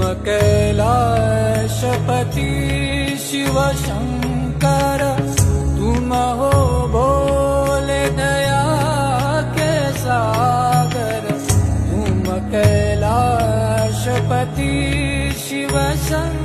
कैलाशपति शिव शंकर, तुम हो भोले दया के सागर। तुम कैलाशपति शिव शंकर।